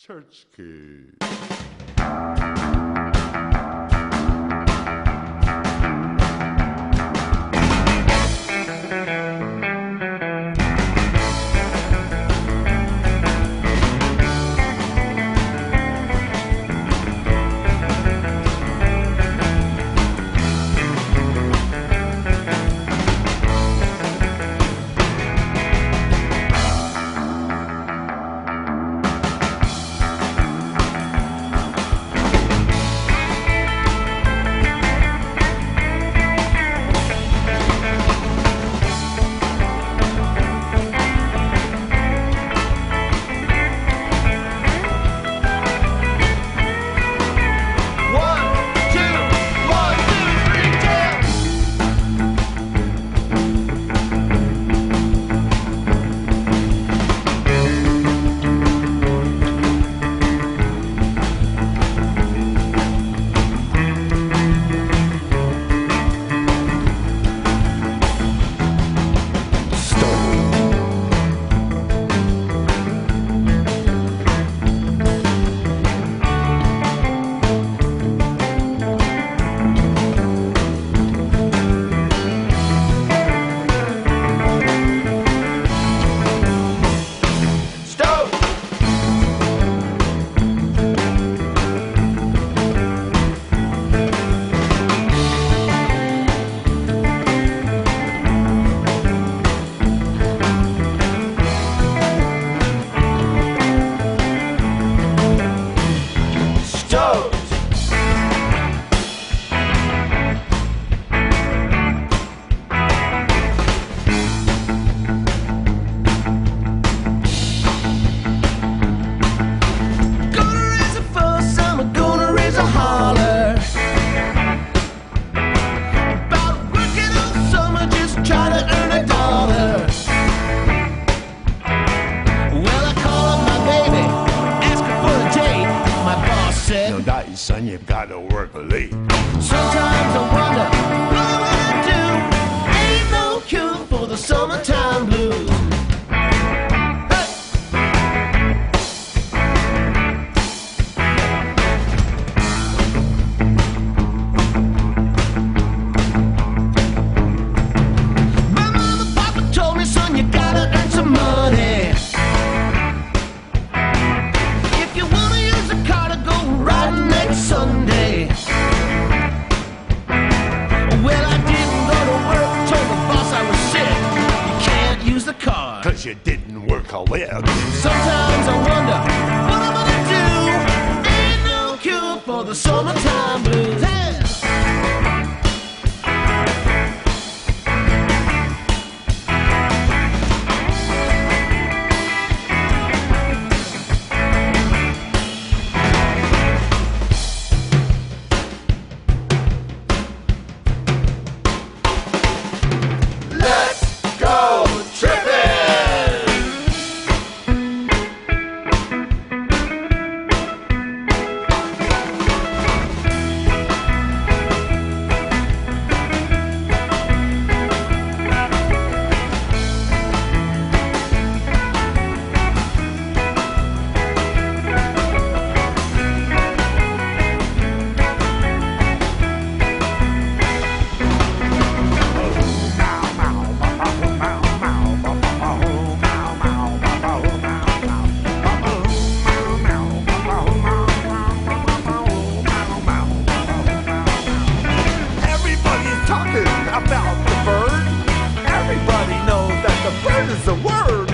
Church Kid. Son, you've got to work late. Sometimes I wonder what I do. Ain't no cure for the summertime blues. My mama and papa told me, son, you gotta earn some money. If you wanna use a car to go riding next Sunday. Well, I didn't go to work, told the boss I was sick. You can't use the car, 'Cause you didn't work a lick. sometimes I wonder what I'm gonna do. Ain't no cure for the summertime blues. Hey! Let's go tripping! Everybody's talking about the bird. Everybody knows that the bird is a word.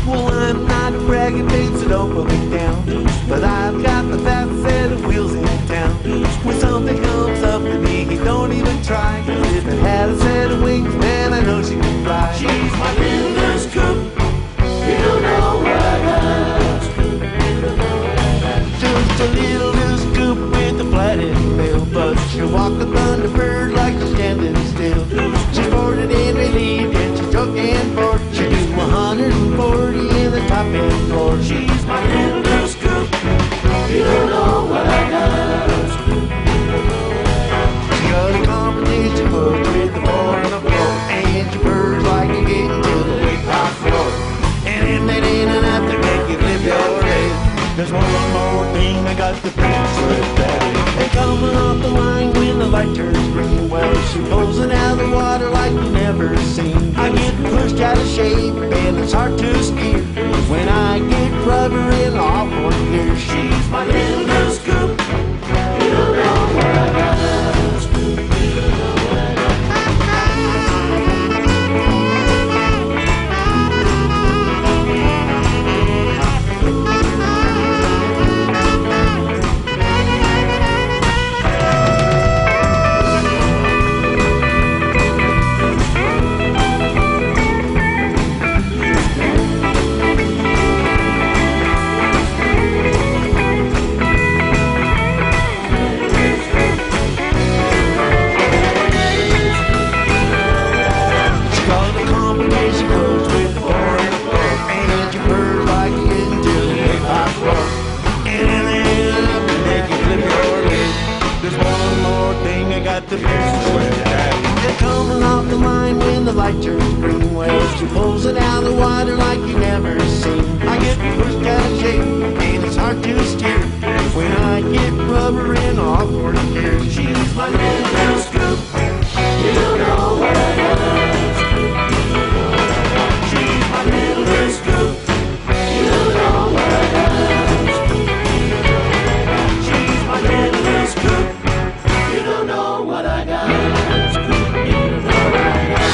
Well, I'm not bragging, babe, so don't put me down. But I've got the fastest set of wheels in town. When something comes up with me, he don't even try. If it had a set of wings, man, I know she could fly. She's my little loose coupe. You don't know what I got. Just a little loose coupe with a flathead bill, but she'll walk the Thunderbird like she's standing still. She's boarded and relieved, and she's joking for. She do 140 in the top end floor. She's my little loose coupe. You don't know what I got. She got a combination hook with the four on the floor, and she purrs like you're getting to the big top floor. And if that ain't enough to make you live your days, there's one more thing I got to fix with that. And coming off the line when the light turns green, well, she pulls it out of the water like you never seen. I get pushed out of shape and it's hard to steer when I get rubber in off-board gear. She's my little loose coupe. You don't know what I got. The business with that. They're coming off the line when the light turns green. Well, she pulls it out of the water like you never seen. I get pushed out of shape and it's hard to steer when I get rubber in off-board gear. She's my little loose coupe. You don't know what I got. She's my little loose coupe. You don't know what I got. She's my little loose coupe. You don't know what I got. You don't know what I got.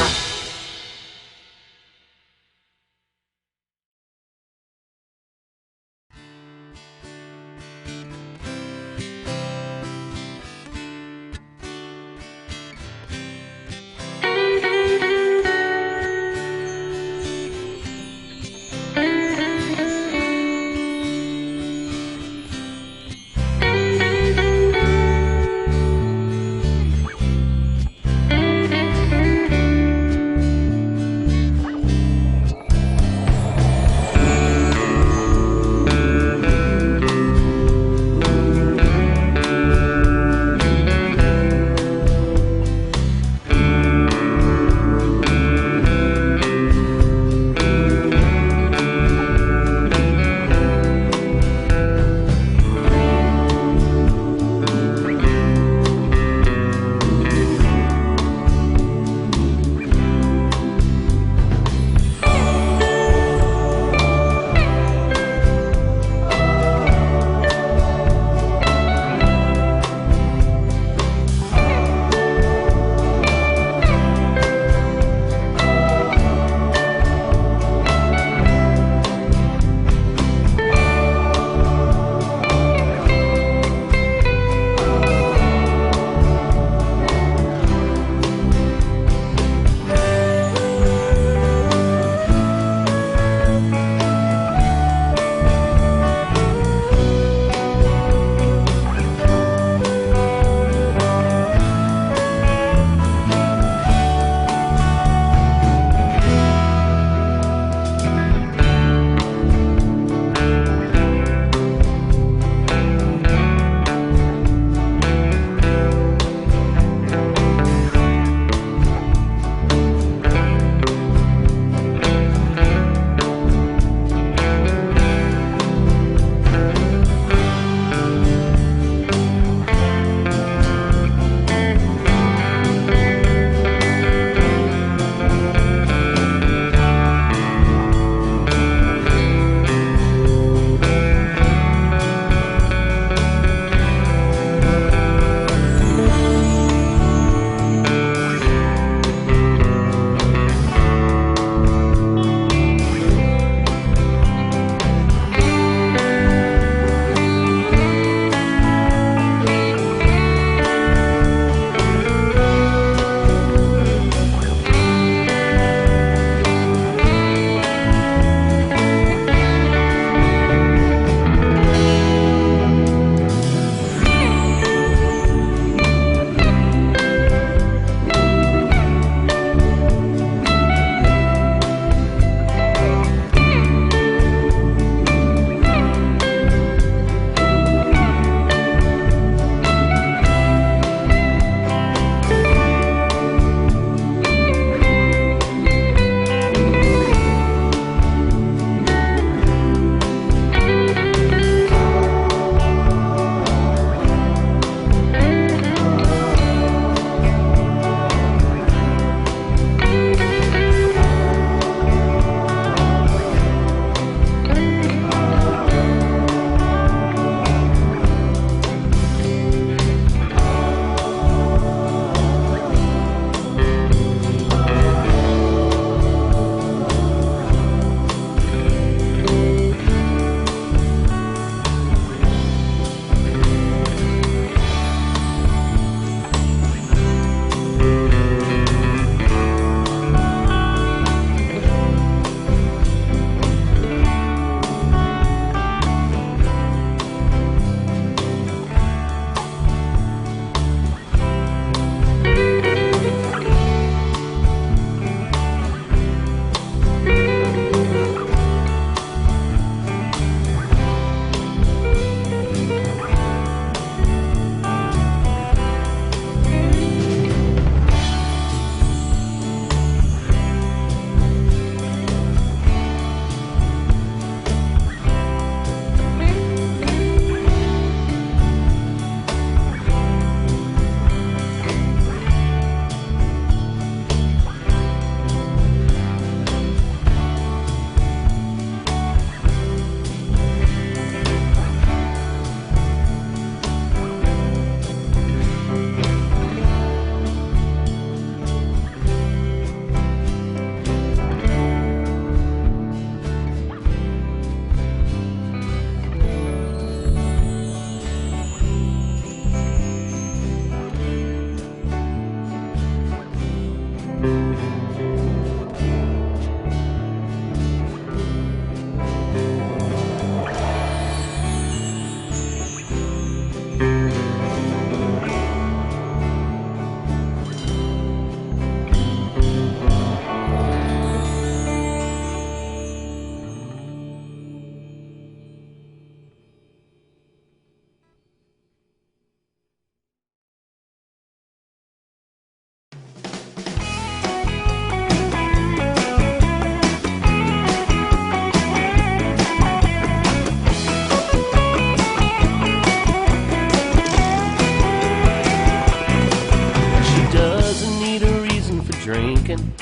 drinking.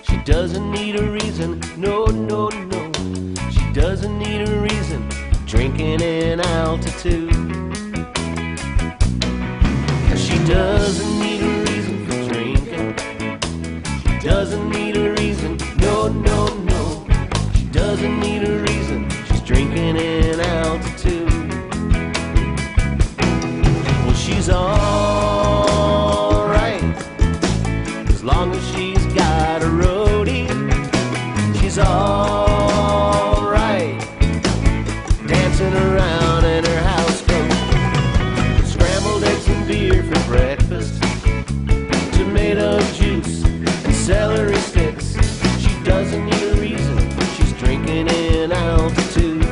She doesn't need a reason, no, no, no. She doesn't need a reason, drinking in altitude. She doesn't need a reason for drinking. She doesn't need a reason, no, no, no. She doesn't need a reason, she's drinking in altitude. Well, she's alright, as long as she's got a roadie. She's alright, dancing around in her houseboat. Scrambled eggs and beer for breakfast, tomato juice and celery sticks. She doesn't need a reason, she's drinking in altitude.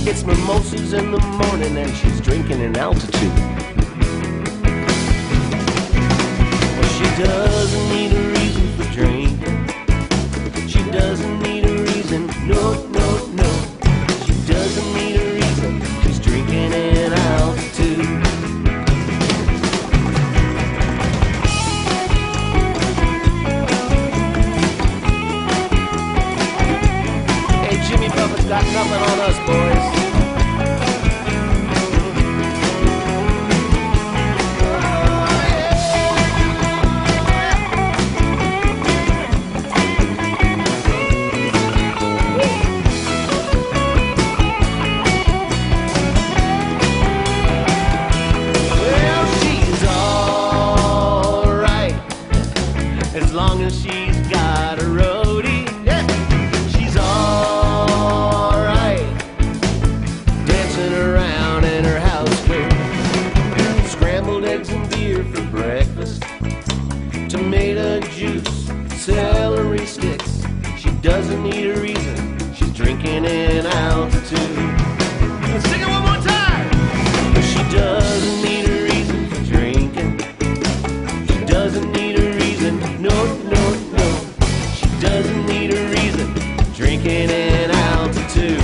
It's mimosas in the morning and she's drinking in altitude. Well, she doesn't need a reason for drinking. She doesn't need a reason, no, no, no. She doesn't need a reason, she's drinking in altitude. Hey, Jimmy Buffett's got nothing on us, boys. As long as she's got a roadie, yeah. She's alright, dancing around in her houseboat. Scrambled eggs and beer for breakfast, tomato juice, celery sticks. She doesn't need a reason, she's drinking in altitude. Let's sing it one more time. She doesn't need a reason for drinking. She doesn't need a reason, no, no, no. She doesn't need a reason, drinking in altitude.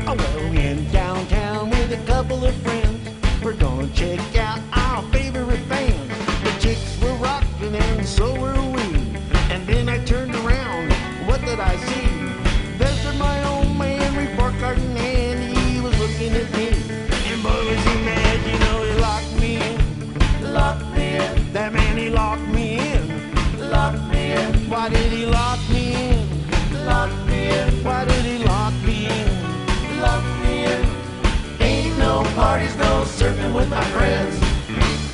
Oh, well, we're in downtown with a couple of friends. We're gonna check out our favorite band. The chicks were rocking and so were we. And then I turned around, what did I see? There's my old man, report card in hand, he was looking at me. And boy, was he mad, you know, he locked me in. Locked me in. That man, he locked me in. Locked me in. Why did he lock me in? Locked me in. Why did he lock me in? Locked me in. Ain't no parties, no surfing with my friends.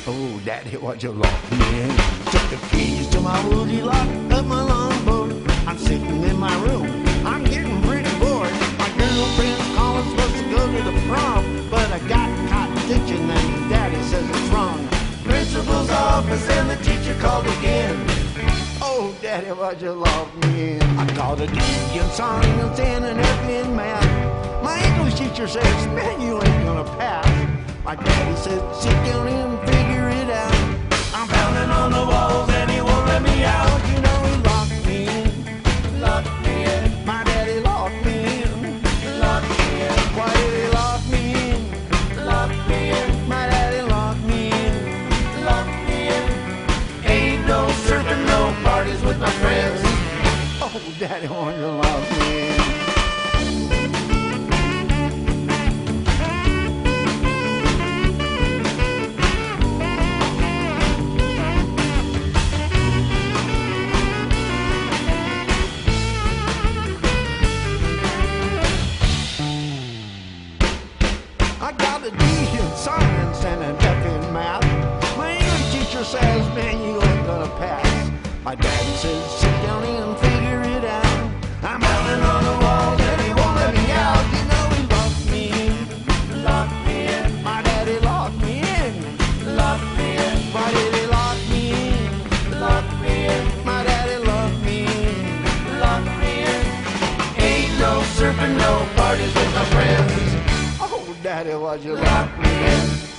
Oh, Daddy, why'd you lock me in? Took the keys to my woody lock of my longboat. I'm sitting in my room, I'm getting pretty bored. My girlfriend's calling, supposed to go to the prom, but I got caught ditching and Daddy says it's wrong. Principal's office and the teacher called again. Oh, Daddy, why'd you lock me in? I called a deacon, sign, standing up in mad. My English teacher says, man, you ain't gonna pass. My daddy said, sit down and figure it out. I'm pounding on the walls and he won't let me out. You know he locked me in. Locked me in. My daddy locked me in. Locked me in. Why did he lock me in? Locked me in. My daddy locked me in. Locked me in. Ain't no surfing, no parties with my friends. Oh, Daddy, why you lock me in? friends. Oh, Daddy, why'd you lock me in?